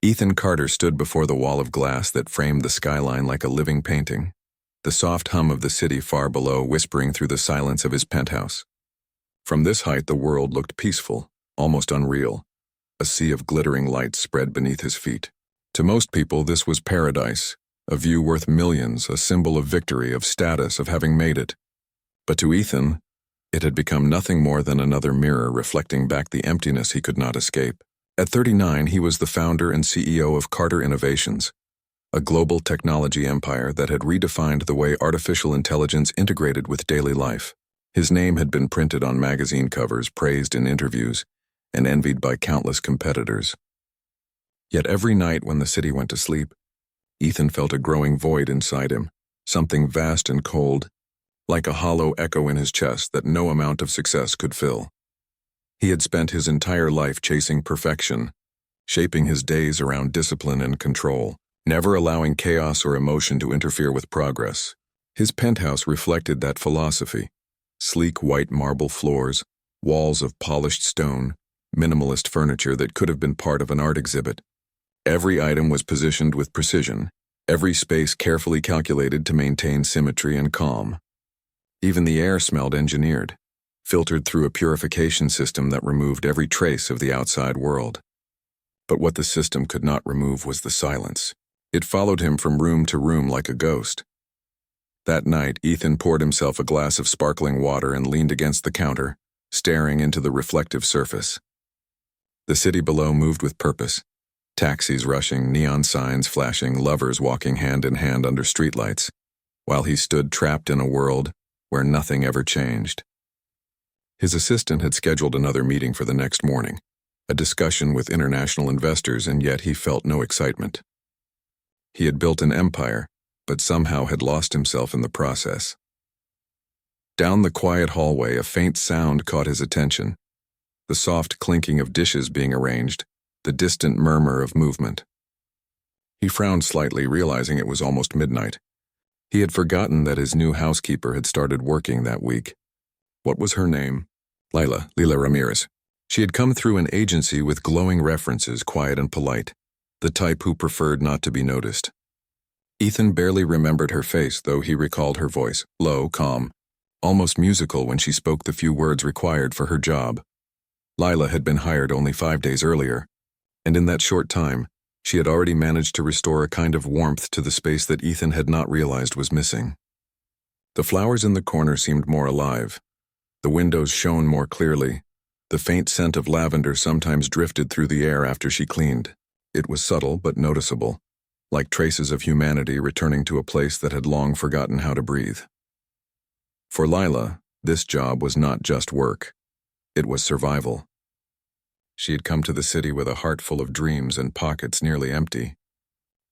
Ethan Carter stood before the wall of glass that framed the skyline like a living painting, the soft hum of the city far below whispering through the silence of his penthouse. From this height the world looked peaceful, almost unreal. A sea of glittering lights spread beneath his feet. To most people this was paradise, a view worth millions, a symbol of victory, of status, of having made it. But to Ethan, it had become nothing more than another mirror reflecting back the emptiness he could not escape. At 39, he was the founder and CEO of Carter Innovations, a global technology empire that had redefined the way artificial intelligence integrated with daily life. His name had been printed on magazine covers, praised in interviews, and envied by countless competitors. Yet every night when the city went to sleep, Ethan felt a growing void inside him, something vast and cold, like a hollow echo in his chest that no amount of success could fill. He had spent his entire life chasing perfection, shaping his days around discipline and control, never allowing chaos or emotion to interfere with progress. His penthouse reflected that philosophy: sleek white marble floors, walls of polished stone, minimalist furniture that could have been part of an art exhibit. Every item was positioned with precision, every space carefully calculated to maintain symmetry and calm. Even the air smelled engineered, filtered through a purification system that removed every trace of the outside world. But what the system could not remove was the silence. It followed him from room to room like a ghost. That night, Ethan poured himself a glass of sparkling water and leaned against the counter, staring into the reflective surface. The city below moved with purpose. Taxis rushing, neon signs flashing, lovers walking hand in hand under streetlights, while he stood trapped in a world where nothing ever changed. His assistant had scheduled another meeting for the next morning, a discussion with international investors, and yet he felt no excitement. He had built an empire, but somehow had lost himself in the process. Down the quiet hallway, a faint sound caught his attention, the soft clinking of dishes being arranged, the distant murmur of movement. He frowned slightly, realizing it was almost midnight. He had forgotten that his new housekeeper had started working that week. What was her name? Lila Ramirez. She had come through an agency with glowing references, quiet and polite, the type who preferred not to be noticed. Ethan barely remembered her face, though he recalled her voice, low, calm, almost musical when she spoke the few words required for her job. Lila had been hired only 5 days earlier, and in that short time, she had already managed to restore a kind of warmth to the space that Ethan had not realized was missing. The flowers in the corner seemed more alive. The windows shone more clearly. The faint scent of lavender sometimes drifted through the air after she cleaned. It was subtle but noticeable, like traces of humanity returning to a place that had long forgotten how to breathe. For Lila, this job was not just work. It was survival. She had come to the city with a heart full of dreams and pockets nearly empty.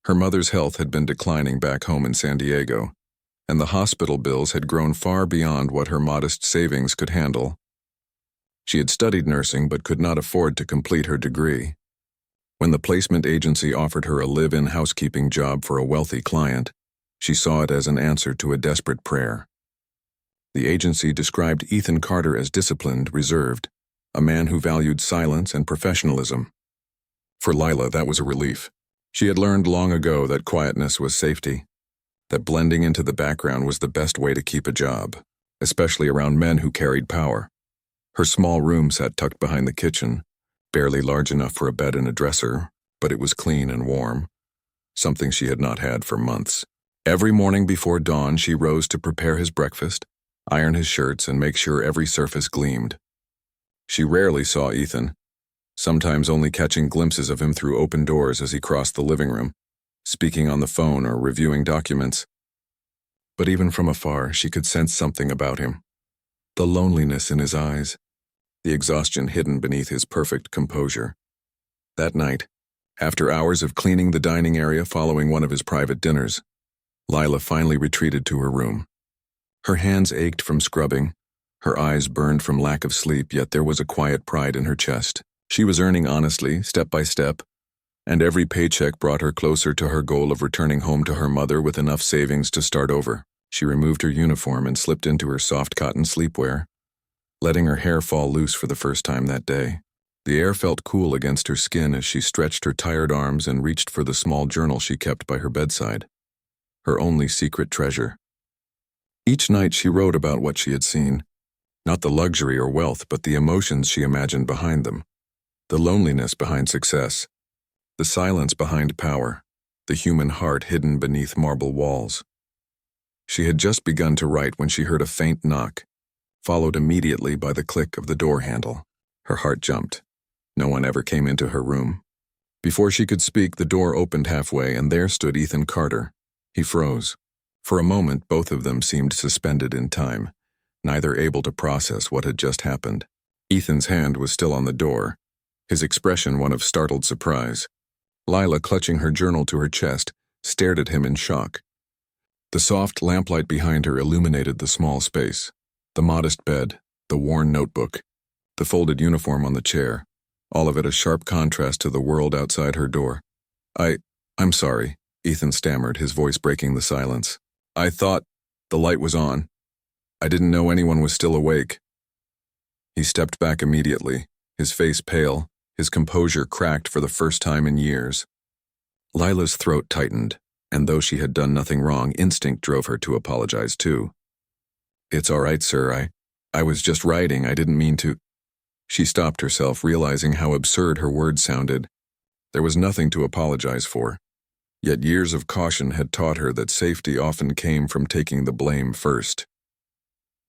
Her mother's health had been declining back home in San Diego, and the hospital bills had grown far beyond what her modest savings could handle. She had studied nursing but could not afford to complete her degree. When the placement agency offered her a live-in housekeeping job for a wealthy client, she saw it as an answer to a desperate prayer. The agency described Ethan Carter as disciplined, reserved, a man who valued silence and professionalism. For Lila, that was a relief. She had learned long ago that quietness was safety, that blending into the background was the best way to keep a job, especially around men who carried power. Her small room sat tucked behind the kitchen, barely large enough for a bed and a dresser, but it was clean and warm, something she had not had for months. Every morning before dawn, she rose to prepare his breakfast, iron his shirts, and make sure every surface gleamed. She rarely saw Ethan, sometimes only catching glimpses of him through open doors as he crossed the living room, speaking on the phone or reviewing documents. But even from afar, she could sense something about him. The loneliness in his eyes, the exhaustion hidden beneath his perfect composure. That night, after hours of cleaning the dining area following one of his private dinners, Lila finally retreated to her room. Her hands ached from scrubbing, her eyes burned from lack of sleep, yet there was a quiet pride in her chest. She was earning honestly, step by step, and every paycheck brought her closer to her goal of returning home to her mother with enough savings to start over. She removed her uniform and slipped into her soft cotton sleepwear, letting her hair fall loose for the first time that day. The air felt cool against her skin as she stretched her tired arms and reached for the small journal she kept by her bedside, her only secret treasure. Each night she wrote about what she had seen, not the luxury or wealth, but the emotions she imagined behind them, the loneliness behind success, the silence behind power, the human heart hidden beneath marble walls. She had just begun to write when she heard a faint knock, followed immediately by the click of the door handle. Her heart jumped. No one ever came into her room. Before she could speak, the door opened halfway, and there stood Ethan Carter. He froze. For a moment, both of them seemed suspended in time, neither able to process what had just happened. Ethan's hand was still on the door, his expression one of startled surprise. Lila, clutching her journal to her chest, stared at him in shock. The soft lamplight behind her illuminated the small space, the modest bed, the worn notebook, the folded uniform on the chair, all of it a sharp contrast to the world outside her door. I'm sorry, Ethan stammered, his voice breaking the silence. I thought the light was on. I didn't know anyone was still awake. He stepped back immediately, his face pale, his composure cracked for the first time in years. Lila's throat tightened, and though she had done nothing wrong, instinct drove her to apologize too. It's all right, sir. I was just writing. I didn't mean to. She stopped herself, realizing how absurd her words sounded. There was nothing to apologize for. Yet years of caution had taught her that safety often came from taking the blame first.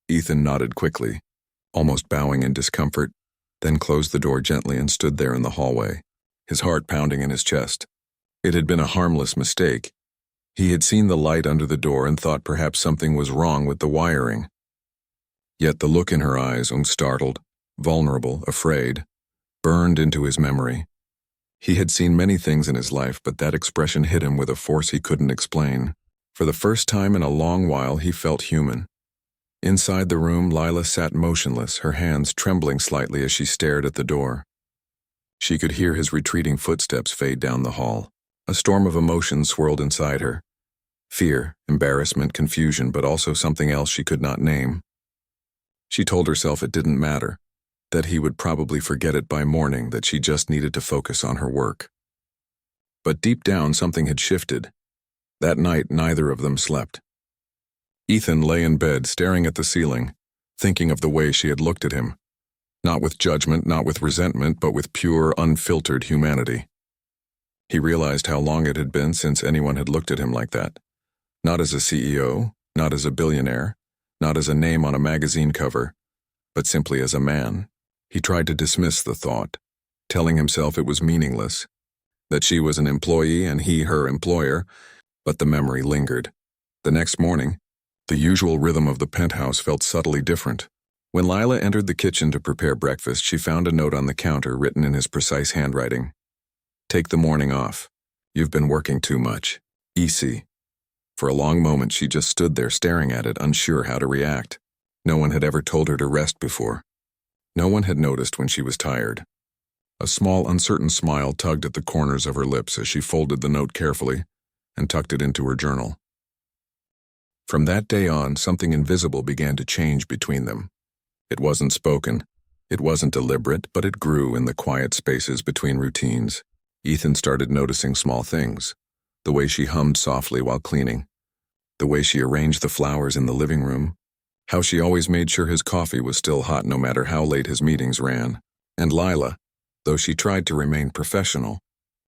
Ethan nodded quickly, almost bowing in discomfort, then closed the door gently and stood there in the hallway, his heart pounding in his chest. It had been a harmless mistake. He had seen the light under the door and thought perhaps something was wrong with the wiring. Yet the look in her eyes, startled, vulnerable, afraid, burned into his memory. He had seen many things in his life, but that expression hit him with a force he couldn't explain. For the first time in a long while, he felt human. Inside the room, Lila sat motionless, her hands trembling slightly as she stared at the door. She could hear his retreating footsteps fade down the hall. A storm of emotions swirled inside her. Fear, embarrassment, confusion, but also something else she could not name. She told herself it didn't matter, that he would probably forget it by morning, that she just needed to focus on her work. But deep down, something had shifted. That night, neither of them slept. Ethan lay in bed, staring at the ceiling, thinking of the way she had looked at him. Not with judgment, not with resentment, but with pure, unfiltered humanity. He realized how long it had been since anyone had looked at him like that. Not as a CEO, not as a billionaire, not as a name on a magazine cover, but simply as a man. He tried to dismiss the thought, telling himself it was meaningless, that she was an employee and he her employer, but the memory lingered. The next morning, the usual rhythm of the penthouse felt subtly different. When Lila entered the kitchen to prepare breakfast, she found a note on the counter written in his precise handwriting. Take the morning off. You've been working too much. EC. For a long moment, she just stood there staring at it, unsure how to react. No one had ever told her to rest before. No one had noticed when she was tired. A small, uncertain smile tugged at the corners of her lips as she folded the note carefully and tucked it into her journal. From that day on, something invisible began to change between them. It wasn't spoken, it wasn't deliberate, but it grew in the quiet spaces between routines. Ethan started noticing small things, the way she hummed softly while cleaning, the way she arranged the flowers in the living room, how she always made sure his coffee was still hot no matter how late his meetings ran. And Lila, though she tried to remain professional,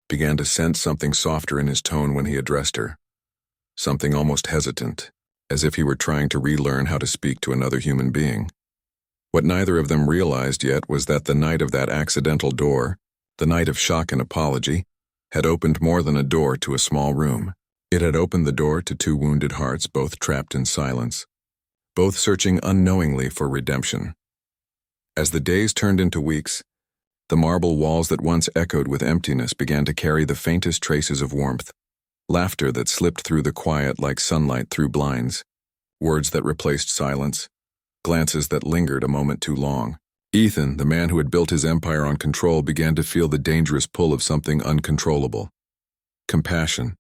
began to sense something softer in his tone when he addressed her. Something almost hesitant, as if he were trying to relearn how to speak to another human being. What neither of them realized yet was that the night of that accidental door, the night of shock and apology, had opened more than a door to a small room. It had opened the door to two wounded hearts, both trapped in silence, both searching unknowingly for redemption. As the days turned into weeks, the marble walls that once echoed with emptiness began to carry the faintest traces of warmth, laughter that slipped through the quiet like sunlight through blinds, words that replaced silence, glances that lingered a moment too long. Ethan, the man who had built his empire on control, began to feel the dangerous pull of something uncontrollable. Compassion.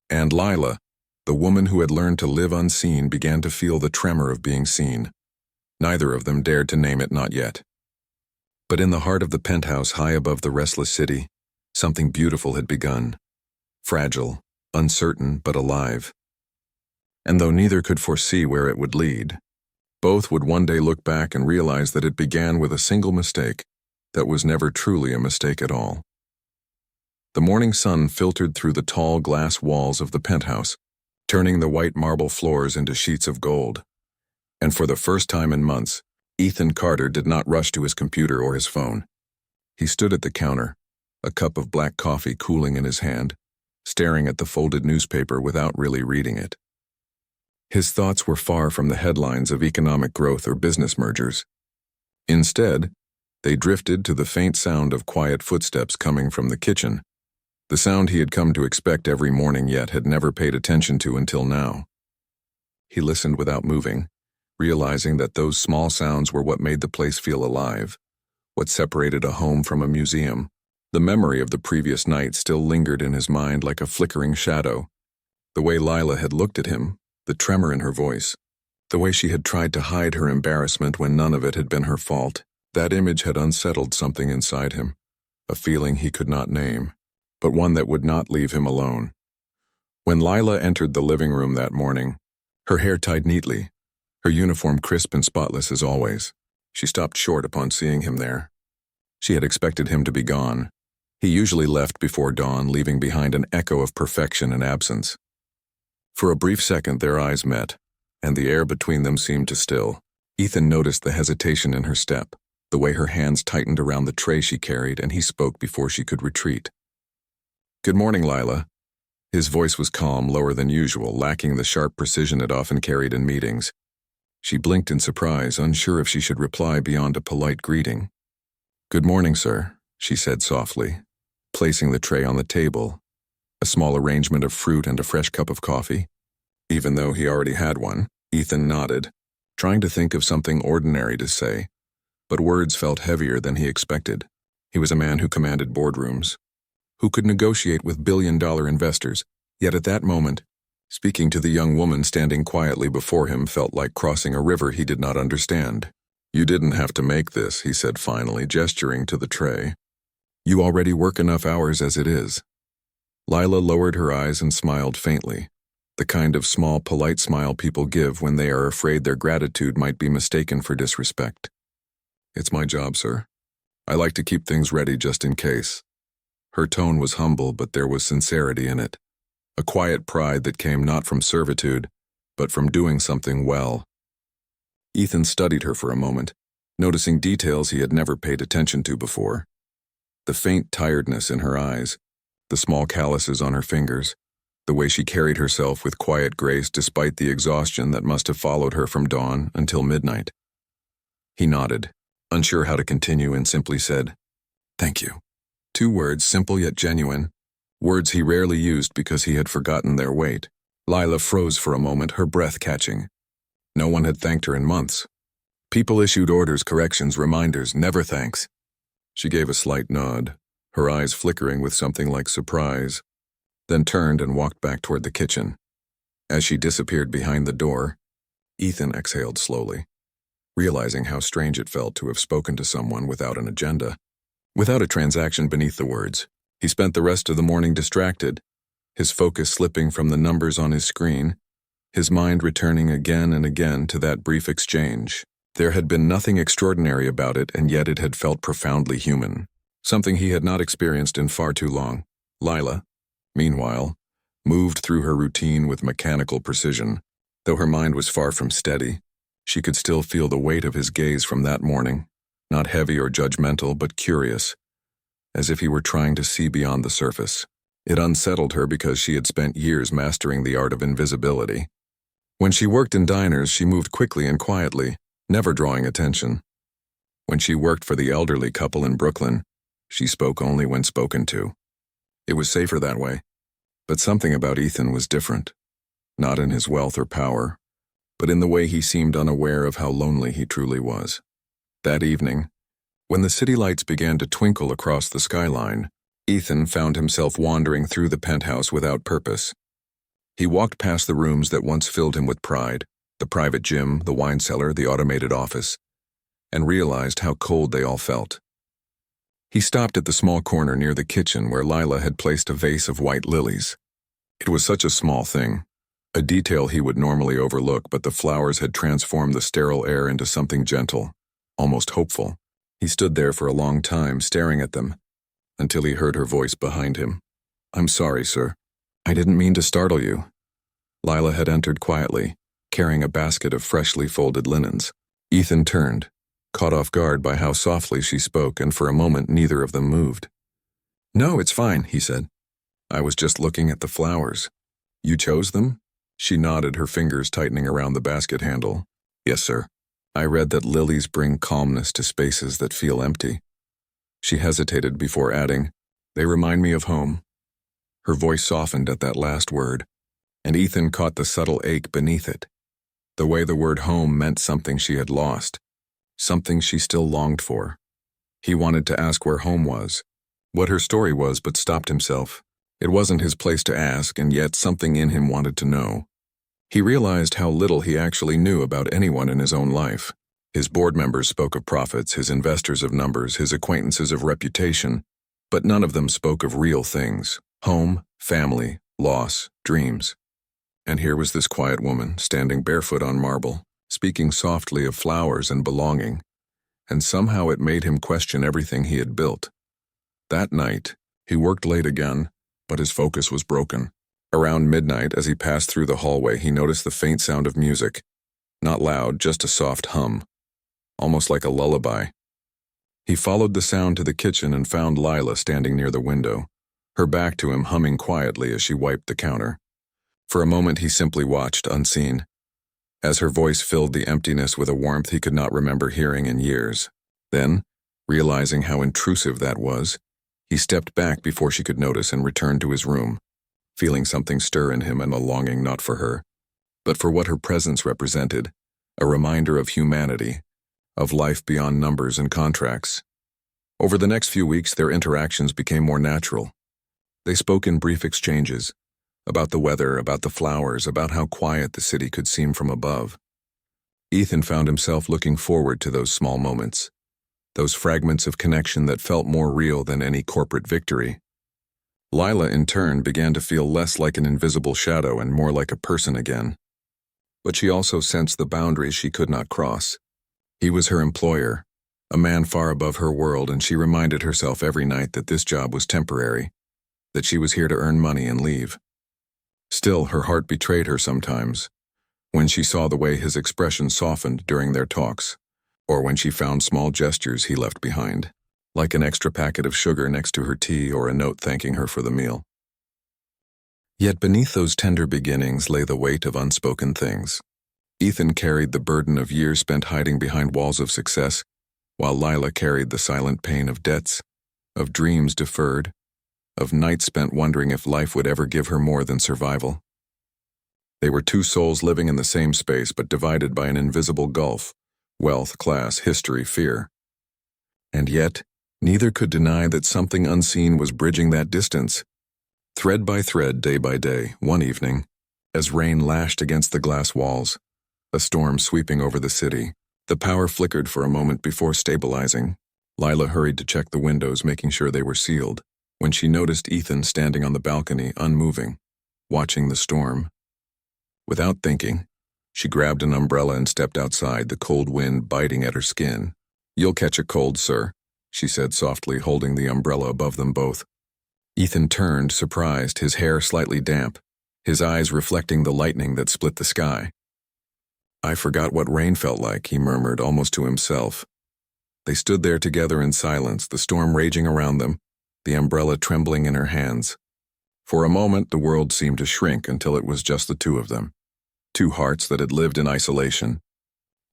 And Lila, the woman who had learned to live unseen, began to feel the tremor of being seen. Neither of them dared to name it, not yet. But in the heart of the penthouse high above the restless city, something beautiful had begun. Fragile, uncertain, but alive. And though neither could foresee where it would lead, both would one day look back and realize that it began with a single mistake that was never truly a mistake at all. The morning sun filtered through the tall glass walls of the penthouse, turning the white marble floors into sheets of gold. And for the first time in months, Ethan Carter did not rush to his computer or his phone. He stood at the counter, a cup of black coffee cooling in his hand, staring at the folded newspaper without really reading it. His thoughts were far from the headlines of economic growth or business mergers. Instead, they drifted to the faint sound of quiet footsteps coming from the kitchen, the sound he had come to expect every morning yet had never paid attention to until now. He listened without moving, realizing that those small sounds were what made the place feel alive, what separated a home from a museum. The memory of the previous night still lingered in his mind like a flickering shadow. The way Lila had looked at him, the tremor in her voice, the way she had tried to hide her embarrassment when none of it had been her fault, that image had unsettled something inside him, a feeling he could not name, but one that would not leave him alone. When Lila entered the living room that morning, her hair tied neatly, her uniform crisp and spotless as always, she stopped short upon seeing him there. She had expected him to be gone. He usually left before dawn, leaving behind an echo of perfection and absence. For a brief second their eyes met, and the air between them seemed to still. Ethan noticed the hesitation in her step, the way her hands tightened around the tray she carried, and he spoke before she could retreat. "Good morning, Lila." His voice was calm, lower than usual, lacking the sharp precision it often carried in meetings. She blinked in surprise, unsure if she should reply beyond a polite greeting. "Good morning, sir," she said softly, placing the tray on the table, a small arrangement of fruit and a fresh cup of coffee. Even though he already had one, Ethan nodded, trying to think of something ordinary to say, but words felt heavier than he expected. He was a man who commanded boardrooms, who could negotiate with billion-dollar investors, yet at that moment, speaking to the young woman standing quietly before him felt like crossing a river he did not understand. "You didn't have to make this," he said finally, gesturing to the tray. "You already work enough hours as it is." Lila lowered her eyes and smiled faintly, the kind of small, polite smile people give when they are afraid their gratitude might be mistaken for disrespect. "It's my job, sir. I like to keep things ready just in case." Her tone was humble, but there was sincerity in it, a quiet pride that came not from servitude, but from doing something well. Ethan studied her for a moment, noticing details he had never paid attention to before. The faint tiredness in her eyes, the small calluses on her fingers, the way she carried herself with quiet grace despite the exhaustion that must have followed her from dawn until midnight. He nodded, unsure how to continue, and simply said, "Thank you." 2 words, simple yet genuine, words he rarely used because he had forgotten their weight. Lila froze for a moment, her breath catching. No one had thanked her in months. People issued orders, corrections, reminders, never thanks. She gave a slight nod, her eyes flickering with something like surprise, then turned and walked back toward the kitchen. As she disappeared behind the door, Ethan exhaled slowly, realizing how strange it felt to have spoken to someone without an agenda, without a transaction beneath the words. He spent the rest of the morning distracted, his focus slipping from the numbers on his screen, his mind returning again and again to that brief exchange. There had been nothing extraordinary about it, and yet it had felt profoundly human, something he had not experienced in far too long. Lila, meanwhile, moved through her routine with mechanical precision. Though her mind was far from steady, she could still feel the weight of his gaze from that morning, not heavy or judgmental, but curious, as if he were trying to see beyond the surface. It unsettled her because she had spent years mastering the art of invisibility. When she worked in diners, she moved quickly and quietly, never drawing attention. When she worked for the elderly couple in Brooklyn, she spoke only when spoken to. It was safer that way, but something about Ethan was different, not in his wealth or power, but in the way he seemed unaware of how lonely he truly was. That evening, when the city lights began to twinkle across the skyline, Ethan found himself wandering through the penthouse without purpose. He walked past the rooms that once filled him with pride, the private gym, the wine cellar, the automated office, and realized how cold they all felt. He stopped at the small corner near the kitchen where Lila had placed a vase of white lilies. It was such a small thing, a detail he would normally overlook, but the flowers had transformed the sterile air into something gentle, almost hopeful. He stood there for a long time, staring at them, until he heard her voice behind him. "I'm sorry, sir. I didn't mean to startle you." Lila had entered quietly, carrying a basket of freshly folded linens. Ethan turned, caught off guard by how softly she spoke, and for a moment neither of them moved. "No, it's fine," he said. "I was just looking at the flowers." "You chose them?" She nodded, her fingers tightening around the basket handle. "Yes, sir. I read that lilies bring calmness to spaces that feel empty." She hesitated before adding, "They remind me of home." Her voice softened at that last word, and Ethan caught the subtle ache beneath it. The way the word home meant something she had lost, something she still longed for. He wanted to ask where home was, what her story was, but stopped himself. It wasn't his place to ask, and yet something in him wanted to know. He realized how little he actually knew about anyone in his own life. His board members spoke of profits, his investors of numbers, his acquaintances of reputation, but none of them spoke of real things: home, family, loss, dreams. And here was this quiet woman, standing barefoot on marble, speaking softly of flowers and belonging, and somehow it made him question everything he had built. That night, he worked late again, but his focus was broken. Around midnight, as he passed through the hallway, he noticed the faint sound of music. Not loud, just a soft hum, almost like a lullaby. He followed the sound to the kitchen and found Lila standing near the window, her back to him, humming quietly as she wiped the counter. For a moment he simply watched, unseen, as her voice filled the emptiness with a warmth he could not remember hearing in years. Then, realizing how intrusive that was, he stepped back before she could notice and returned to his room, feeling something stir in him, and a longing not for her, but for what her presence represented, a reminder of humanity, of life beyond numbers and contracts. Over the next few weeks, their interactions became more natural. They spoke in brief exchanges, about the weather, about the flowers, about how quiet the city could seem from above. Ethan found himself looking forward to those small moments, those fragments of connection that felt more real than any corporate victory. Lila, in turn, began to feel less like an invisible shadow and more like a person again. But she also sensed the boundaries she could not cross. He was her employer, a man far above her world, and she reminded herself every night that this job was temporary, that she was here to earn money and leave. Still, her heart betrayed her sometimes, when she saw the way his expression softened during their talks, or when she found small gestures he left behind, like an extra packet of sugar next to her tea or a note thanking her for the meal. Yet beneath those tender beginnings lay the weight of unspoken things. Ethan carried the burden of years spent hiding behind walls of success, while Lila carried the silent pain of debts, of dreams deferred, of nights spent wondering if life would ever give her more than survival. They were two souls living in the same space but divided by an invisible gulf: wealth, class, history, fear. And yet, neither could deny that something unseen was bridging that distance. Thread by thread, day by day, one evening, as rain lashed against the glass walls, a storm sweeping over the city, the power flickered for a moment before stabilizing. Lila hurried to check the windows, making sure they were sealed, when she noticed Ethan standing on the balcony, unmoving, watching the storm. Without thinking, she grabbed an umbrella and stepped outside, the cold wind biting at her skin. "You'll catch a cold, sir," she said softly, holding the umbrella above them both. Ethan turned, surprised, his hair slightly damp, his eyes reflecting the lightning that split the sky. "I forgot what rain felt like," he murmured, almost to himself. They stood there together in silence, the storm raging around them, the umbrella trembling in her hands. For a moment, the world seemed to shrink until it was just the two of them. Two hearts that had lived in isolation,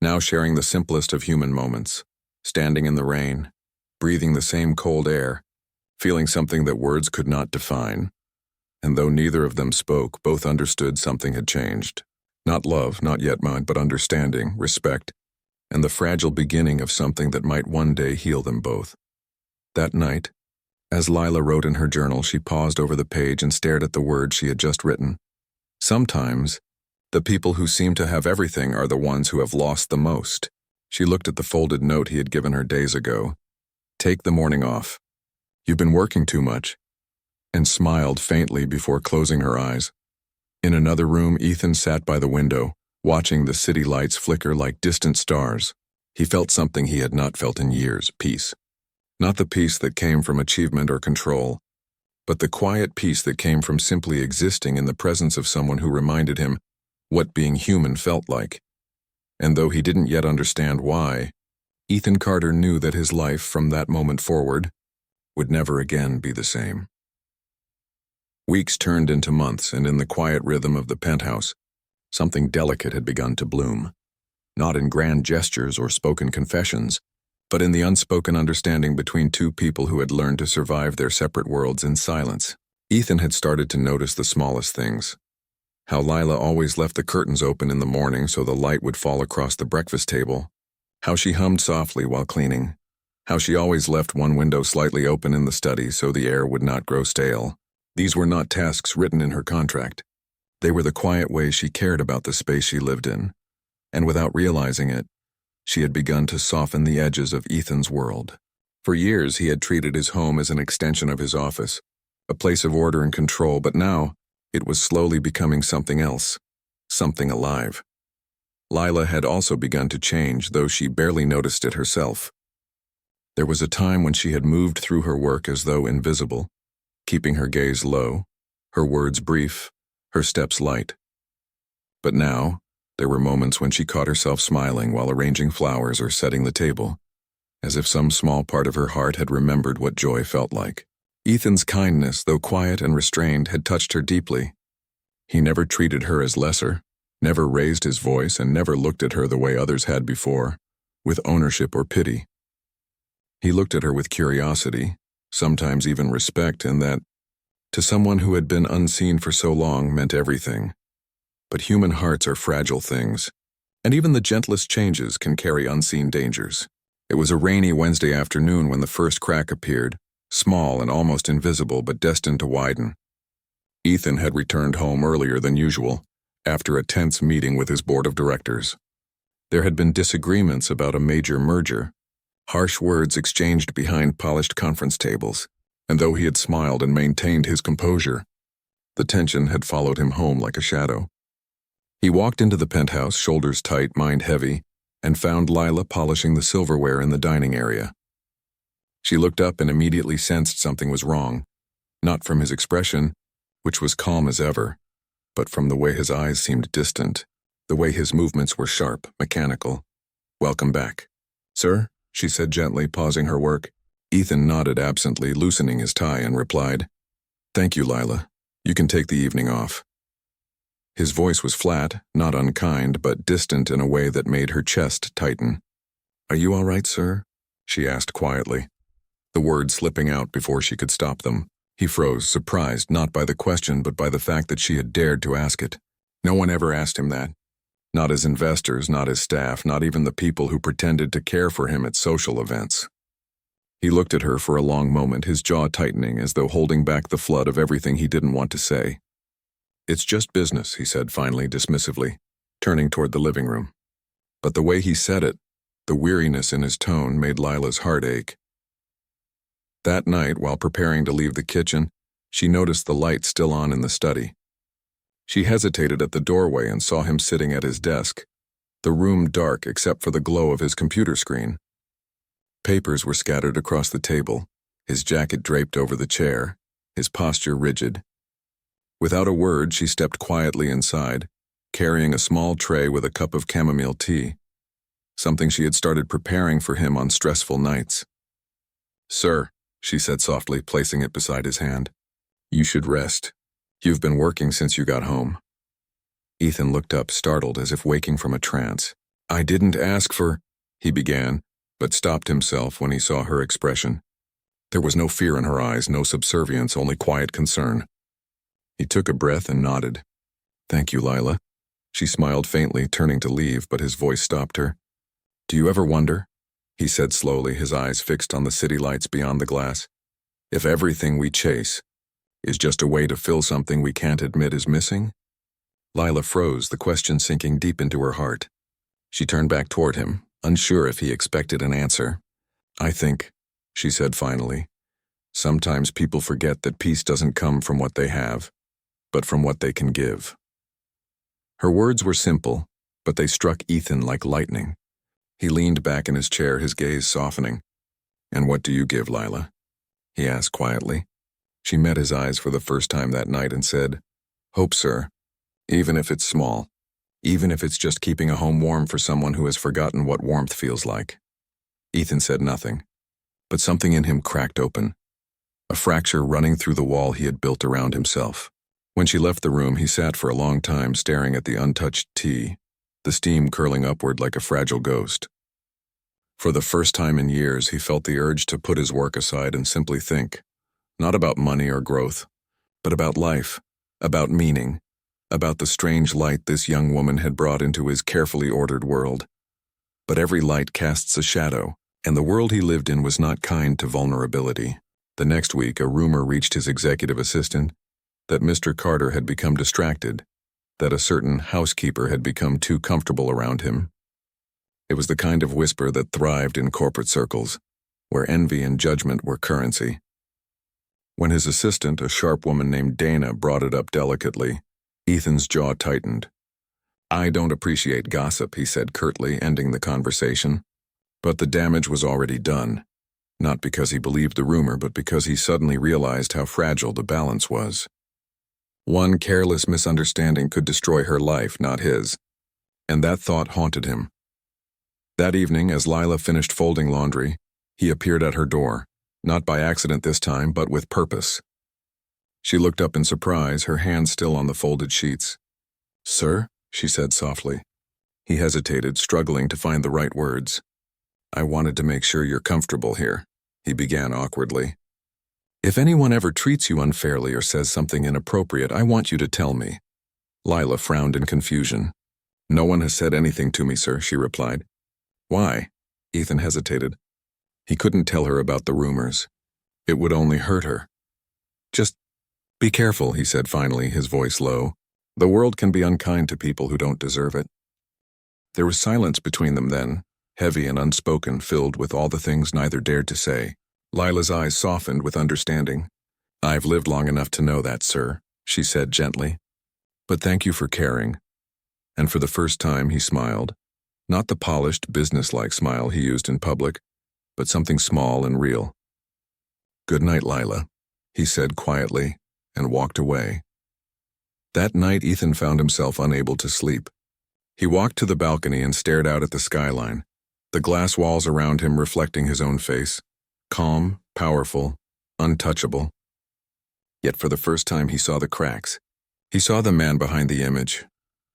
now sharing the simplest of human moments, standing in the rain, breathing the same cold air, feeling something that words could not define. And though neither of them spoke, both understood something had changed. Not love, not yet mine, but understanding, respect, and the fragile beginning of something that might one day heal them both. That night, as Lila wrote in her journal, she paused over the page and stared at the words she had just written. Sometimes, the people who seem to have everything are the ones who have lost the most. She looked at the folded note he had given her days ago. "Take the morning off. "You've been working too much," and smiled faintly before closing her eyes. In another room, Ethan sat by the window, watching the city lights flicker like distant stars. He felt something he had not felt in years, peace. Not the peace that came from achievement or control, but the quiet peace that came from simply existing in the presence of someone who reminded him what being human felt like. And though he didn't yet understand why, Ethan Carter knew that his life from that moment forward would never again be the same. Weeks turned into months, and in the quiet rhythm of the penthouse, something delicate had begun to bloom. Not in grand gestures or spoken confessions, but in the unspoken understanding between two people who had learned to survive their separate worlds in silence. Ethan had started to notice the smallest things. How Lila always left the curtains open in the morning so the light would fall across the breakfast table. How she hummed softly while cleaning. How she always left one window slightly open in the study so the air would not grow stale. These were not tasks written in her contract. They were the quiet ways she cared about the space she lived in. And without realizing it, she had begun to soften the edges of Ethan's world. For years, he had treated his home as an extension of his office, a place of order and control, but now it was slowly becoming something else, something alive. Lila had also begun to change, though she barely noticed it herself. There was a time when she had moved through her work as though invisible, keeping her gaze low, her words brief, her steps light. But now, there were moments when she caught herself smiling while arranging flowers or setting the table, as if some small part of her heart had remembered what joy felt like. Ethan's kindness, though quiet and restrained, had touched her deeply. He never treated her as lesser, never raised his voice, and never looked at her the way others had before, with ownership or pity. He looked at her with curiosity, sometimes even respect, and that, to someone who had been unseen for so long, meant everything. But human hearts are fragile things, and even the gentlest changes can carry unseen dangers. It was a rainy Wednesday afternoon when the first crack appeared, small and almost invisible but destined to widen. Ethan had returned home earlier than usual, after a tense meeting with his board of directors. There had been disagreements about a major merger, harsh words exchanged behind polished conference tables, and though he had smiled and maintained his composure, the tension had followed him home like a shadow. He walked into the penthouse, shoulders tight, mind heavy, and found Lila polishing the silverware in the dining area. She looked up and immediately sensed something was wrong, not from his expression, which was calm as ever, but from the way his eyes seemed distant, the way his movements were sharp, mechanical. "Welcome back." "Sir?" she said gently, pausing her work. Ethan nodded absently, loosening his tie, and replied, "Thank you, Lila. You can take the evening off." His voice was flat, not unkind, but distant in a way that made her chest tighten. "Are you all right, sir?" she asked quietly, the words slipping out before she could stop them. He froze, surprised not by the question but by the fact that she had dared to ask it. No one ever asked him that. Not his investors, not his staff, not even the people who pretended to care for him at social events. He looked at her for a long moment, his jaw tightening as though holding back the flood of everything he didn't want to say. "It's just business," he said finally, dismissively, turning toward the living room. But the way he said it, the weariness in his tone, made Lila's heart ache. That night, while preparing to leave the kitchen, she noticed the light still on in the study. She hesitated at the doorway and saw him sitting at his desk, the room dark except for the glow of his computer screen. Papers were scattered across the table, his jacket draped over the chair, his posture rigid. Without a word, she stepped quietly inside, carrying a small tray with a cup of chamomile tea, something she had started preparing for him on stressful nights. "Sir," she said softly, placing it beside his hand, "you should rest. You've been working since you got home." Ethan looked up, startled, as if waking from a trance. "I didn't ask for—" he began, but stopped himself when he saw her expression. There was no fear in her eyes, no subservience, only quiet concern. He took a breath and nodded. "Thank you, Lila." She smiled faintly, turning to leave, but his voice stopped her. "Do you ever wonder," he said slowly, his eyes fixed on the city lights beyond the glass, "if everything we chase is just a way to fill something we can't admit is missing?" Lila froze, the question sinking deep into her heart. She turned back toward him, unsure if he expected an answer. "I think," she said finally, Sometimes people forget that peace doesn't come from what they have, but from what they can give. Her words were simple, but they struck Ethan like lightning. He leaned back in his chair, his gaze softening. "And what do you give, Lila?" he asked quietly. She met his eyes for the first time that night and said, "Hope, sir, even if it's small, even if it's just keeping a home warm for someone who has forgotten what warmth feels like." Ethan said nothing, but something in him cracked open, a fracture running through the wall he had built around himself. When she left the room, he sat for a long time staring at the untouched tea, the steam curling upward like a fragile ghost. For the first time in years, he felt the urge to put his work aside and simply think, not about money or growth, but about life, about meaning, about the strange light this young woman had brought into his carefully ordered world. But every light casts a shadow, and the world he lived in was not kind to vulnerability. The next week, a rumor reached his executive assistant that Mr. Carter had become distracted, that a certain housekeeper had become too comfortable around him. It was the kind of whisper that thrived in corporate circles, where envy and judgment were currency. When his assistant, a sharp woman named Dana, brought it up delicately, Ethan's jaw tightened. "I don't appreciate gossip," he said curtly, ending the conversation. But the damage was already done, not because he believed the rumor, but because he suddenly realized how fragile the balance was. One careless misunderstanding could destroy her life, not his, and that thought haunted him. That evening, as Lila finished folding laundry, he appeared at her door, not by accident this time, but with purpose. She looked up in surprise, her hands still on the folded sheets. "Sir?" she said softly. He hesitated, struggling to find the right words. "I wanted to make sure you're comfortable here," he began awkwardly. "If anyone ever treats you unfairly or says something inappropriate, I want you to tell me." Lila frowned in confusion. "No one has said anything to me, sir," she replied. "Why?" Ethan hesitated. He couldn't tell her about the rumors. It would only hurt her. "Just be careful," he said finally, his voice low. "The world can be unkind to people who don't deserve it." There was silence between them then, heavy and unspoken, filled with all the things neither dared to say. Lila's eyes softened with understanding. "I've lived long enough to know that, sir," she said gently. "But thank you for caring." And for the first time he smiled. Not the polished, businesslike smile he used in public, but something small and real. "Good night, Lila," he said quietly, and walked away. That night Ethan found himself unable to sleep. He walked to the balcony and stared out at the skyline, the glass walls around him reflecting his own face. Calm, powerful, untouchable. Yet for the first time he saw the cracks. He saw the man behind the image,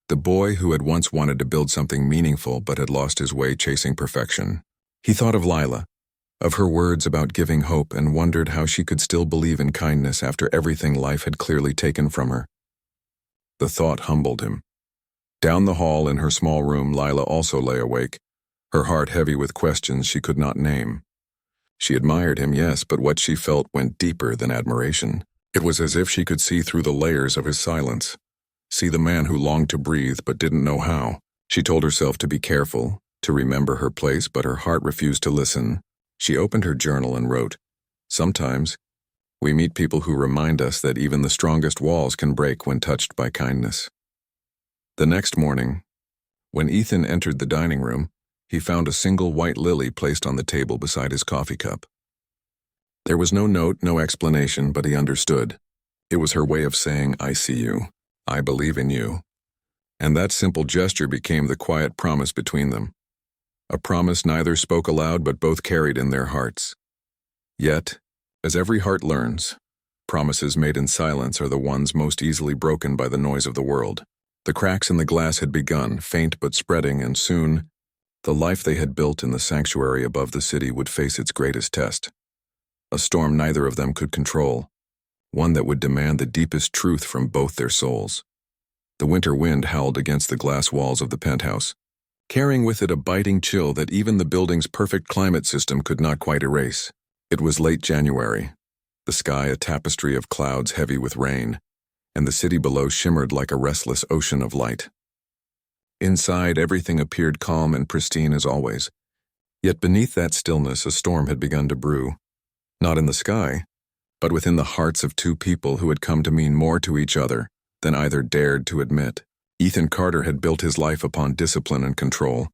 the boy who had once wanted to build something meaningful but had lost his way chasing perfection. He thought of Lila, of her words about giving hope, and wondered how she could still believe in kindness after everything life had clearly taken from her. The thought humbled him. Down the hall in her small room, Lila also lay awake, her heart heavy with questions she could not name. She admired him, yes, but what she felt went deeper than admiration. It was as if she could see through the layers of his silence, see the man who longed to breathe but didn't know how. She told herself to be careful, to remember her place, but her heart refused to listen. She opened her journal and wrote, "Sometimes we meet people who remind us that even the strongest walls can break when touched by kindness." The next morning, when Ethan entered the dining room, he found a single white lily placed on the table beside his coffee cup. There was no note, no explanation, but he understood. It was her way of saying, "I see you. I believe in you." And that simple gesture became the quiet promise between them. A promise neither spoke aloud but both carried in their hearts. Yet, as every heart learns, promises made in silence are the ones most easily broken by the noise of the world. The cracks in the glass had begun, faint but spreading, and soon, the life they had built in the sanctuary above the city would face its greatest test. A storm neither of them could control, one that would demand the deepest truth from both their souls. The winter wind howled against the glass walls of the penthouse, carrying with it a biting chill that even the building's perfect climate system could not quite erase. It was late January, the sky a tapestry of clouds heavy with rain, and the city below shimmered like a restless ocean of light. Inside, everything appeared calm and pristine as always. Yet beneath that stillness, a storm had begun to brew. Not in the sky, but within the hearts of two people who had come to mean more to each other than either dared to admit. Ethan Carter had built his life upon discipline and control,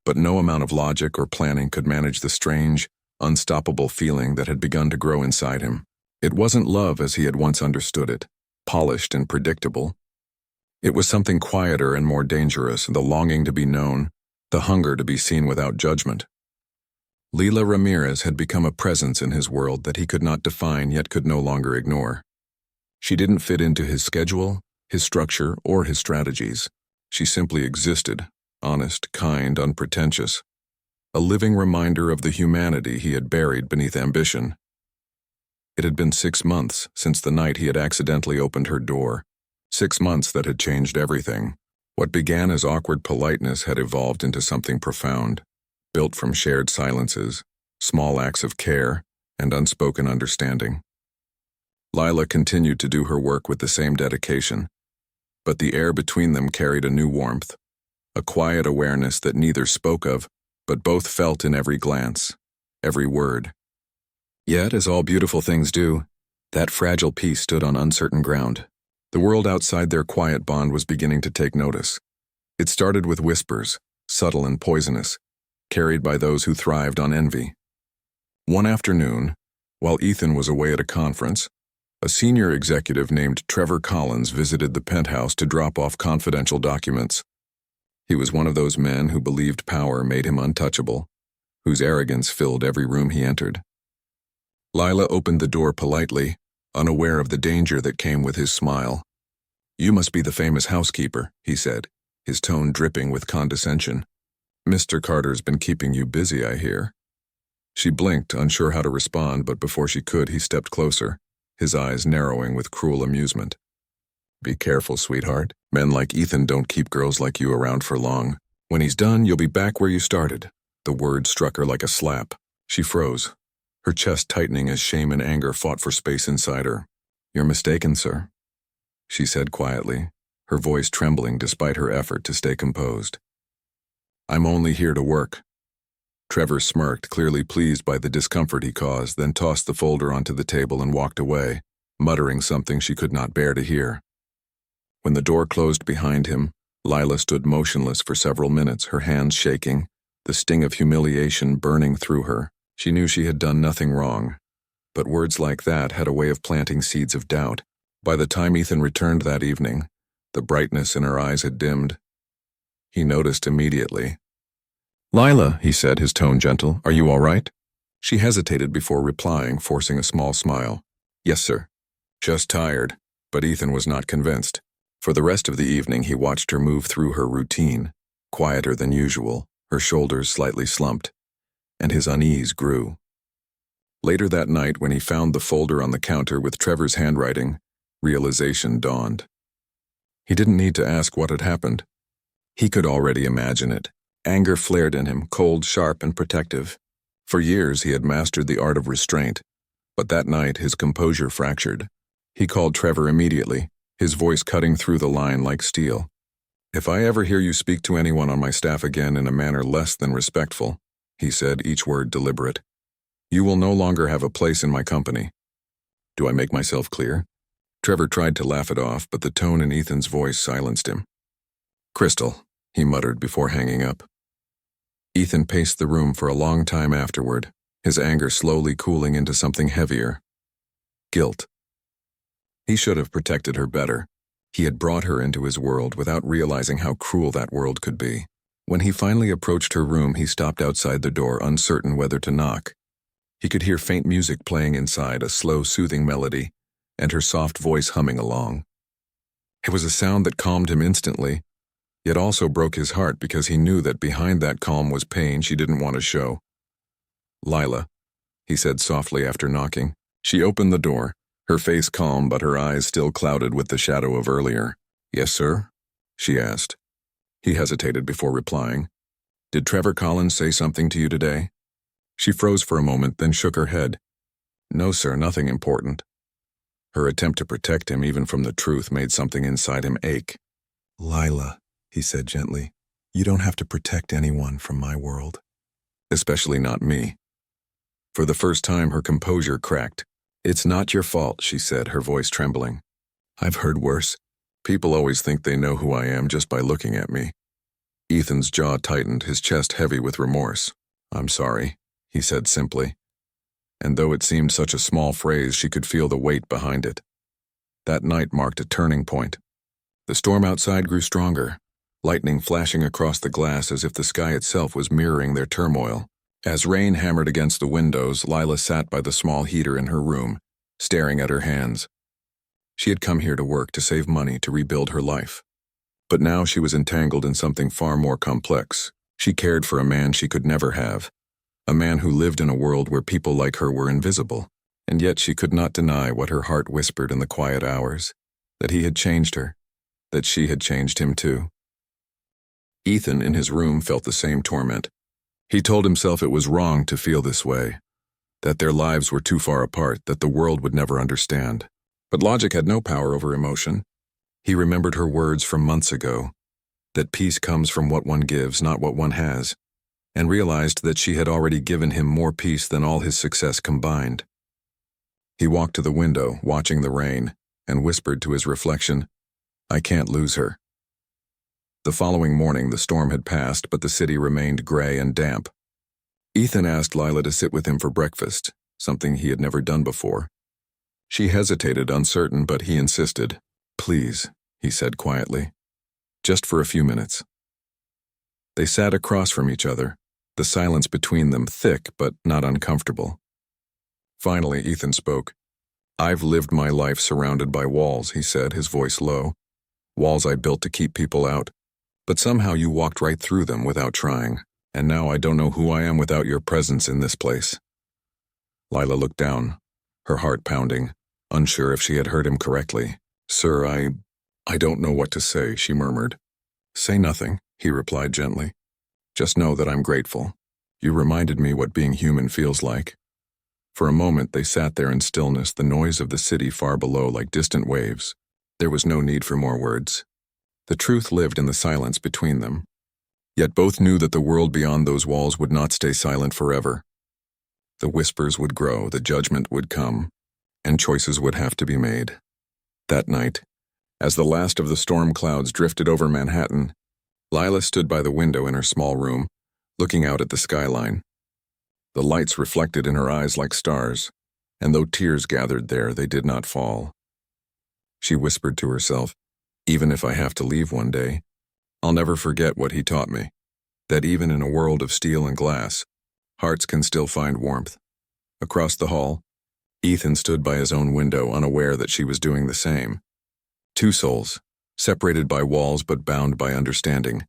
but no amount of logic or planning could manage the strange, unstoppable feeling that had begun to grow inside him. It wasn't love as he had once understood it, polished and predictable. It was something quieter and more dangerous, the longing to be known, the hunger to be seen without judgment. Leila Ramirez had become a presence in his world that he could not define yet could no longer ignore. She didn't fit into his schedule, his structure, or his strategies. She simply existed, honest, kind, unpretentious. A living reminder of the humanity he had buried beneath ambition. It had been 6 months since the night he had accidentally opened her door. 6 months that had changed everything. What began as awkward politeness had evolved into something profound, built from shared silences, small acts of care, and unspoken understanding. Lila continued to do her work with the same dedication, but the air between them carried a new warmth, a quiet awareness that neither spoke of, but both felt in every glance, every word. Yet, as all beautiful things do, that fragile peace stood on uncertain ground. The world outside their quiet bond was beginning to take notice. It started with whispers, subtle and poisonous, carried by those who thrived on envy. One afternoon, while Ethan was away at a conference, a senior executive named Trevor Collins visited the penthouse to drop off confidential documents. He was one of those men who believed power made him untouchable, whose arrogance filled every room he entered. Lila opened the door politely, unaware of the danger that came with his smile. "You must be the famous housekeeper," he said, his tone dripping with condescension. "Mr. Carter's been keeping you busy, I hear." She blinked, unsure how to respond, but before she could, he stepped closer, his eyes narrowing with cruel amusement. "Be careful, sweetheart. Men like Ethan don't keep girls like you around for long. When he's done, you'll be back where you started." The word struck her like a slap. She froze, her chest tightening as shame and anger fought for space inside her. "You're mistaken, sir," she said quietly, her voice trembling despite her effort to stay composed. "I'm only here to work." Trevor smirked, clearly pleased by the discomfort he caused, then tossed the folder onto the table and walked away, muttering something she could not bear to hear. When the door closed behind him, Lila stood motionless for several minutes, her hands shaking, the sting of humiliation burning through her. She knew she had done nothing wrong, but words like that had a way of planting seeds of doubt. By the time Ethan returned that evening, the brightness in her eyes had dimmed. He noticed immediately. "Lila," he said, his tone gentle, "are you all right?" She hesitated before replying, forcing a small smile. "Yes, sir." "Just tired," but Ethan was not convinced. For the rest of the evening, he watched her move through her routine, quieter than usual, her shoulders slightly slumped, and his unease grew. Later that night, when he found the folder on the counter with Trevor's handwriting, realization dawned. He didn't need to ask what had happened. He could already imagine it. Anger flared in him, cold, sharp, and protective. For years he had mastered the art of restraint, but that night his composure fractured. He called Trevor immediately, his voice cutting through the line like steel. "If I ever hear you speak to anyone on my staff again in a manner less than respectful," he said, each word deliberate, "you will no longer have a place in my company." "Do I make myself clear?" Trevor tried to laugh it off, but the tone in Ethan's voice silenced him. "Crystal," he muttered before hanging up. Ethan paced the room for a long time afterward, his anger slowly cooling into something heavier. Guilt. He should have protected her better. He had brought her into his world without realizing how cruel that world could be. When he finally approached her room, he stopped outside the door, uncertain whether to knock. He could hear faint music playing inside, a slow, soothing melody, and her soft voice humming along. It was a sound that calmed him instantly, yet also broke his heart because he knew that behind that calm was pain she didn't want to show. "Lila," he said softly after knocking. She opened the door, her face calm but her eyes still clouded with the shadow of earlier. "Yes, sir?" she asked. He hesitated before replying. "Did Trevor Collins say something to you today?" She froze for a moment, then shook her head. "No, sir, nothing important." Her attempt to protect him even from the truth made something inside him ache. "Lila," he said gently, "you don't have to protect anyone from my world. Especially not me." For the first time, her composure cracked, "It's not your fault," she said, her voice trembling. "I've heard worse. People always think they know who I am just by looking at me." Ethan's jaw tightened, his chest heavy with remorse. "I'm sorry," he said simply. And though it seemed such a small phrase, she could feel the weight behind it. That night marked a turning point. The storm outside grew stronger, lightning flashing across the glass as if the sky itself was mirroring their turmoil. As rain hammered against the windows, Lila sat by the small heater in her room, staring at her hands. She had come here to work, to save money, to rebuild her life. But now she was entangled in something far more complex. She cared for a man she could never have, a man who lived in a world where people like her were invisible, and yet she could not deny what her heart whispered in the quiet hours, that he had changed her, that she had changed him too. Ethan, in his room, felt the same torment. He told himself it was wrong to feel this way, that their lives were too far apart, that the world would never understand. But logic had no power over emotion. He remembered her words from months ago, that peace comes from what one gives, not what one has, and realized that she had already given him more peace than all his success combined. He walked to the window, watching the rain, and whispered to his reflection, "I can't lose her." The following morning, the storm had passed, but the city remained gray and damp. Ethan asked Lila to sit with him for breakfast, something he had never done before. She hesitated, uncertain, but he insisted. "Please," he said quietly, "just for a few minutes." They sat across from each other, the silence between them thick but not uncomfortable. Finally, Ethan spoke. "I've lived my life surrounded by walls," he said, his voice low. "Walls I built to keep people out. But somehow you walked right through them without trying, and now I don't know who I am without your presence in this place." Lila looked down, her heart pounding, unsure if she had heard him correctly. "Sir, I don't know what to say," she murmured. "Say nothing," he replied gently. "Just know that I'm grateful. You reminded me what being human feels like." For a moment they sat there in stillness, the noise of the city far below like distant waves. There was no need for more words. The truth lived in the silence between them. Yet both knew that the world beyond those walls would not stay silent forever. The whispers would grow, the judgment would come, and choices would have to be made. That night, as the last of the storm clouds drifted over Manhattan, Lila stood by the window in her small room, looking out at the skyline. The lights reflected in her eyes like stars, and though tears gathered there, they did not fall. She whispered to herself, "Even if I have to leave one day, I'll never forget what he taught me, that even in a world of steel and glass, hearts can still find warmth." Across the hall, Ethan stood by his own window, unaware that she was doing the same. Two souls, separated by walls but bound by understanding,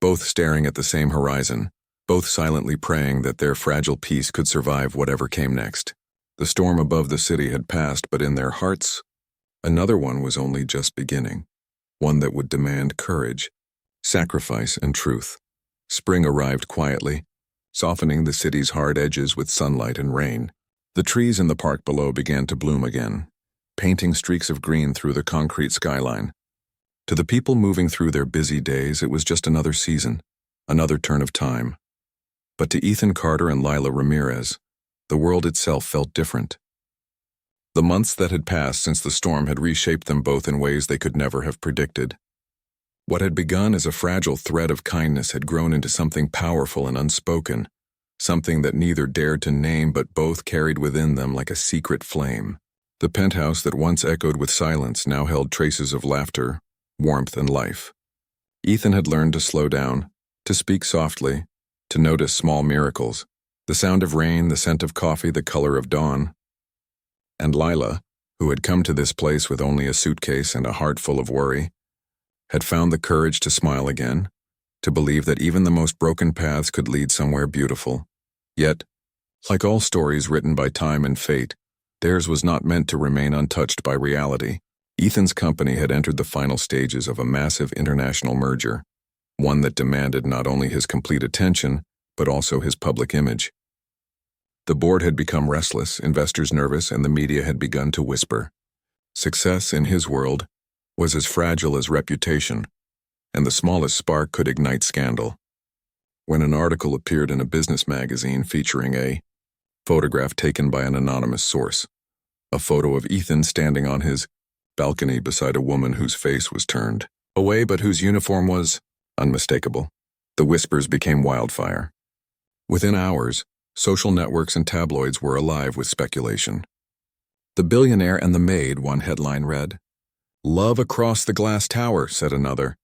both staring at the same horizon, both silently praying that their fragile peace could survive whatever came next. The storm above the city had passed, but in their hearts, another one was only just beginning, one that would demand courage, sacrifice, and truth. Spring arrived quietly, softening the city's hard edges with sunlight and rain. The trees in the park below began to bloom again, painting streaks of green through the concrete skyline. To the people moving through their busy days, it was just another season, another turn of time. But to Ethan Carter and Lila Ramirez, the world itself felt different. The months that had passed since the storm had reshaped them both in ways they could never have predicted. What had begun as a fragile thread of kindness had grown into something powerful and unspoken, something that neither dared to name but both carried within them like a secret flame. The penthouse that once echoed with silence now held traces of laughter, warmth, and life. Ethan had learned to slow down, to speak softly, to notice small miracles, the sound of rain, the scent of coffee, the color of dawn. And Lila, who had come to this place with only a suitcase and a heart full of worry, had found the courage to smile again, to believe that even the most broken paths could lead somewhere beautiful. Yet, like all stories written by time and fate, theirs was not meant to remain untouched by reality. Ethan's company had entered the final stages of a massive international merger, one that demanded not only his complete attention, but also his public image. The board had become restless, investors nervous, and the media had begun to whisper. Success, in his world, was as fragile as reputation, and the smallest spark could ignite scandal. When an article appeared in a business magazine featuring a photograph taken by an anonymous source, A photo of Ethan standing on his balcony beside a woman whose face was turned away but whose uniform was unmistakable. The whispers became wildfire. Within hours, social networks and tabloids were alive with speculation. "The Billionaire and the Maid," one headline read. "Love Across the Glass Tower," said another.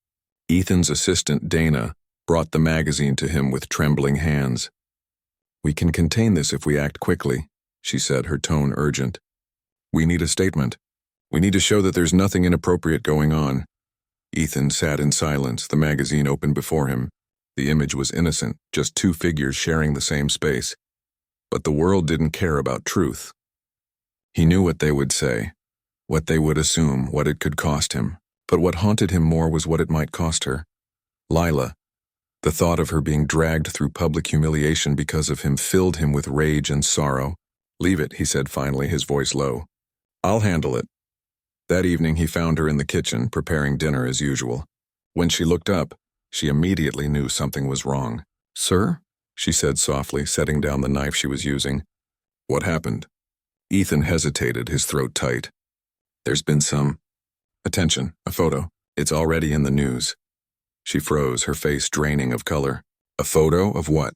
Ethan's assistant, Dana, brought the magazine to him with trembling hands. "We can contain this if we act quickly," she said, her tone urgent. "We need a statement. We need to show that there's nothing inappropriate going on." Ethan sat in silence, the magazine open before him. The image was innocent, just two figures sharing the same space. But the world didn't care about truth. He knew what they would say, what they would assume, what it could cost him. But what haunted him more was what it might cost her. Lila. The thought of her being dragged through public humiliation because of him filled him with rage and sorrow. "Leave it," he said finally, his voice low. "I'll handle it." That evening he found her in the kitchen, preparing dinner as usual. When she looked up, she immediately knew something was wrong. "Sir?" she said softly, setting down the knife she was using. "What happened?" Ethan hesitated, his throat tight. "There's been some attention, a photo. It's already in the news." She froze, her face draining of color. "A photo of what?"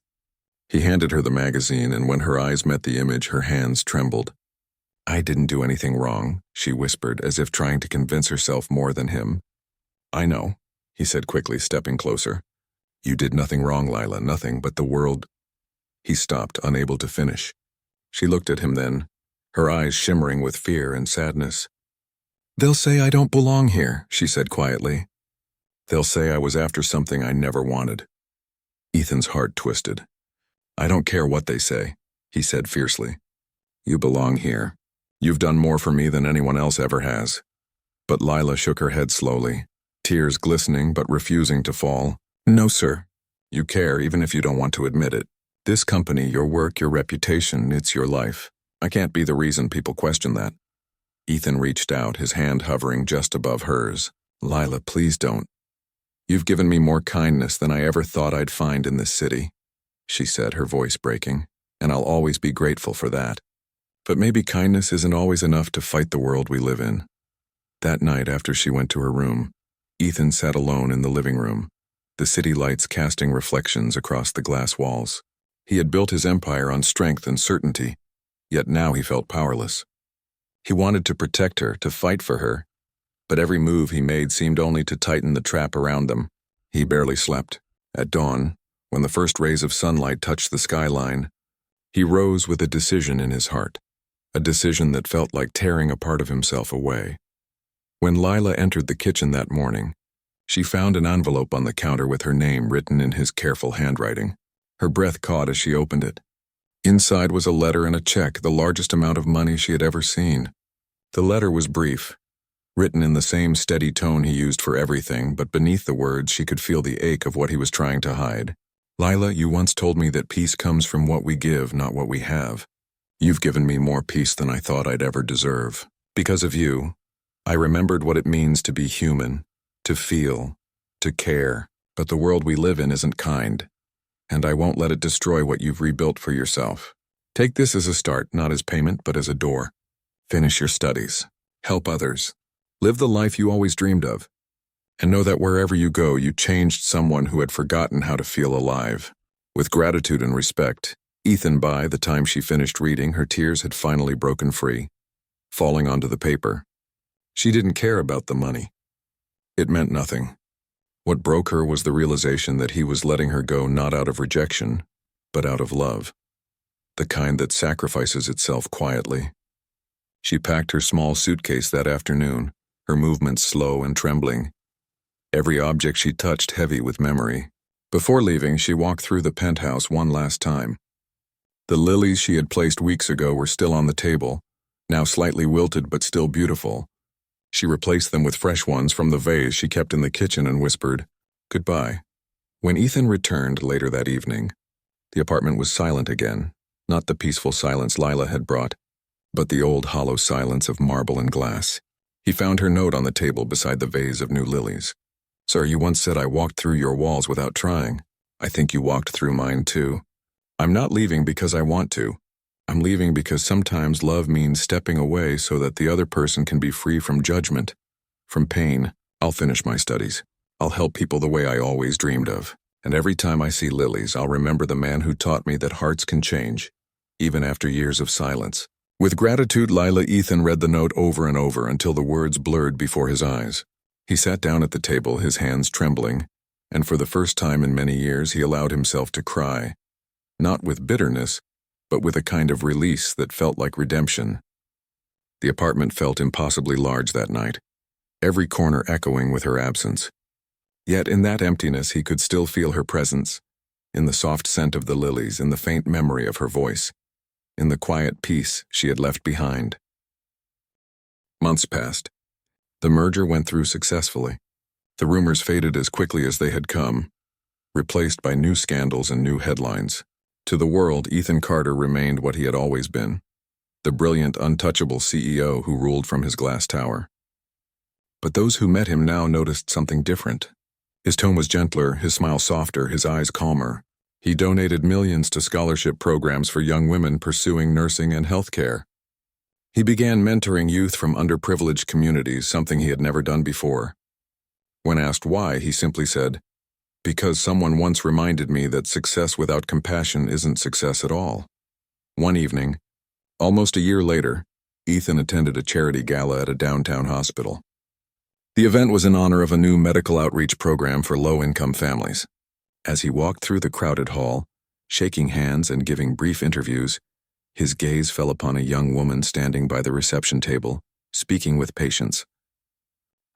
He handed her the magazine, and when her eyes met the image, her hands trembled. "I didn't do anything wrong," she whispered, as if trying to convince herself more than him. "I know," he said quickly, stepping closer. "You did nothing wrong, Lila, nothing, but the world—" He stopped, unable to finish. She looked at him then, her eyes shimmering with fear and sadness. "They'll say I don't belong here," she said quietly. "They'll say I was after something I never wanted." Ethan's heart twisted. "I don't care what they say," he said fiercely. "You belong here. You've done more for me than anyone else ever has." But Lila shook her head slowly, tears glistening but refusing to fall. "No, sir. You care even if you don't want to admit it. This company, your work, your reputation, it's your life. I can't be the reason people question that." Ethan reached out, his hand hovering just above hers. "Lila, please don't. You've given me more kindness than I ever thought I'd find in this city," she said, her voice breaking, "and I'll always be grateful for that. But maybe kindness isn't always enough to fight the world we live in." That night, after she went to her room, Ethan sat alone in the living room, the city lights casting reflections across the glass walls. He had built his empire on strength and certainty, yet now he felt powerless. He wanted to protect her, to fight for her, but every move he made seemed only to tighten the trap around them. He barely slept. At dawn, when the first rays of sunlight touched the skyline, he rose with a decision in his heart, a decision that felt like tearing a part of himself away. When Lila entered the kitchen that morning, she found an envelope on the counter with her name written in his careful handwriting. Her breath caught as she opened it. Inside was a letter and a check, the largest amount of money she had ever seen. The letter was brief, written in the same steady tone he used for everything, but beneath the words she could feel the ache of what he was trying to hide. "Lila, you once told me that peace comes from what we give, not what we have. You've given me more peace than I thought I'd ever deserve. Because of you, I remembered what it means to be human, to feel, to care, but the world we live in isn't kind, and I won't let it destroy what you've rebuilt for yourself. Take this as a start, not as payment, but as a door. Finish your studies. Help others. Live the life you always dreamed of. And know that wherever you go, you changed someone who had forgotten how to feel alive." With gratitude and respect, Ethan, by the time she finished reading, her tears had finally broken free, falling onto the paper. She didn't care about the money. It meant nothing. What broke her was the realization that he was letting her go not out of rejection, but out of love, the kind that sacrifices itself quietly. She packed her small suitcase that afternoon, her movements slow and trembling, every object she touched heavy with memory. Before leaving, she walked through the penthouse one last time. The lilies she had placed weeks ago were still on the table, now slightly wilted but still beautiful. She replaced them with fresh ones from the vase she kept in the kitchen and whispered, "Goodbye." When Ethan returned later that evening, the apartment was silent again, not the peaceful silence Lila had brought, but the old hollow silence of marble and glass. He found her note on the table beside the vase of new lilies. "Sir, you once said I walked through your walls without trying. I think you walked through mine too. I'm not leaving because I want to. I'm leaving because sometimes love means stepping away so that the other person can be free from judgment, from pain. I'll finish my studies. I'll help people the way I always dreamed of. And every time I see lilies, I'll remember the man who taught me that hearts can change, even after years of silence. With gratitude, Ethan read the note over and over until the words blurred before his eyes. He sat down at the table, his hands trembling, and for the first time in many years he allowed himself to cry, not with bitterness, but with a kind of release that felt like redemption. The apartment felt impossibly large that night, every corner echoing with her absence. Yet in that emptiness he could still feel her presence, in the soft scent of the lilies, in the faint memory of her voice, in the quiet peace she had left behind. Months passed. The merger went through successfully. The rumors faded as quickly as they had come, replaced by new scandals and new headlines. To the world, Ethan Carter remained what he had always been, the brilliant, untouchable CEO who ruled from his glass tower. But those who met him now noticed something different. His tone was gentler, his smile softer, his eyes calmer. He donated millions to scholarship programs for young women pursuing nursing and healthcare. He began mentoring youth from underprivileged communities, something he had never done before. When asked why, he simply said, "Because someone once reminded me that success without compassion isn't success at all." One evening, almost a year later, Ethan attended a charity gala at a downtown hospital. The event was in honor of a new medical outreach program for low-income families. As he walked through the crowded hall, shaking hands and giving brief interviews, his gaze fell upon a young woman standing by the reception table, speaking with patience.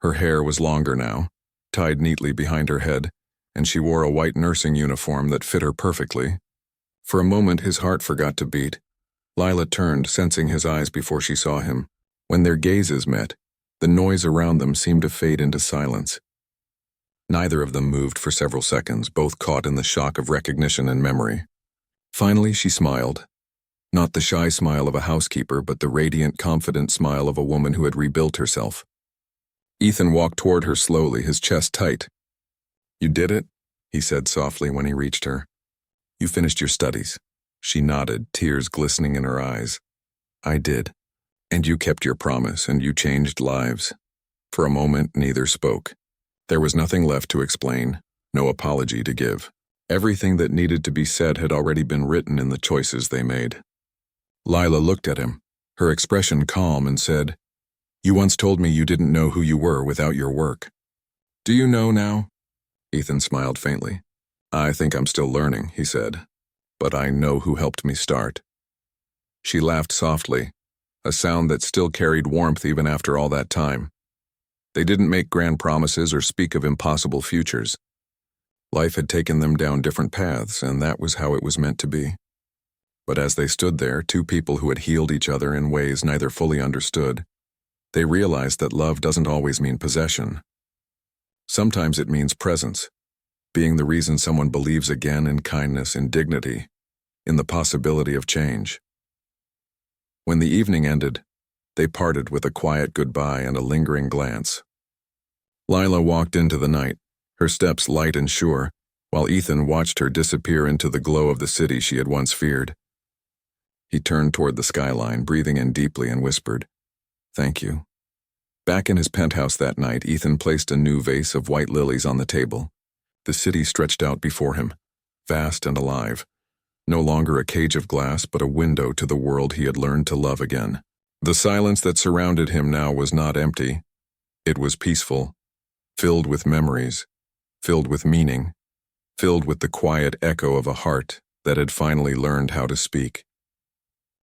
Her hair was longer now, tied neatly behind her head, and she wore a white nursing uniform that fit her perfectly. For a moment his heart forgot to beat. Lila turned, sensing his eyes before she saw him. When their gazes met, the noise around them seemed to fade into silence. Neither of them moved for several seconds, both caught in the shock of recognition and memory. Finally, she smiled. Not the shy smile of a housekeeper, but the radiant, confident smile of a woman who had rebuilt herself. Ethan walked toward her slowly, his chest tight. "You did it?" he said softly when he reached her. "You finished your studies." She nodded, tears glistening in her eyes. "I did. And you kept your promise, and you changed lives." For a moment, neither spoke. There was nothing left to explain, no apology to give. Everything that needed to be said had already been written in the choices they made. Lila looked at him, her expression calm, and said, "You once told me you didn't know who you were without your work. Do you know now?" Ethan smiled faintly. "I think I'm still learning," he said, "but I know who helped me start." She laughed softly, a sound that still carried warmth even after all that time. They didn't make grand promises or speak of impossible futures. Life had taken them down different paths, and that was how it was meant to be. But as they stood there, two people who had healed each other in ways neither fully understood, they realized that love doesn't always mean possession. Sometimes it means presence, being the reason someone believes again in kindness, in dignity, in the possibility of change. When the evening ended, they parted with a quiet goodbye and a lingering glance. Lila walked into the night, her steps light and sure, while Ethan watched her disappear into the glow of the city she had once feared. He turned toward the skyline, breathing in deeply, and whispered, "Thank you." Back in his penthouse that night, Ethan placed a new vase of white lilies on the table. The city stretched out before him, vast and alive, no longer a cage of glass, but a window to the world he had learned to love again. The silence that surrounded him now was not empty. It was peaceful, filled with memories, filled with meaning, filled with the quiet echo of a heart that had finally learned how to speak.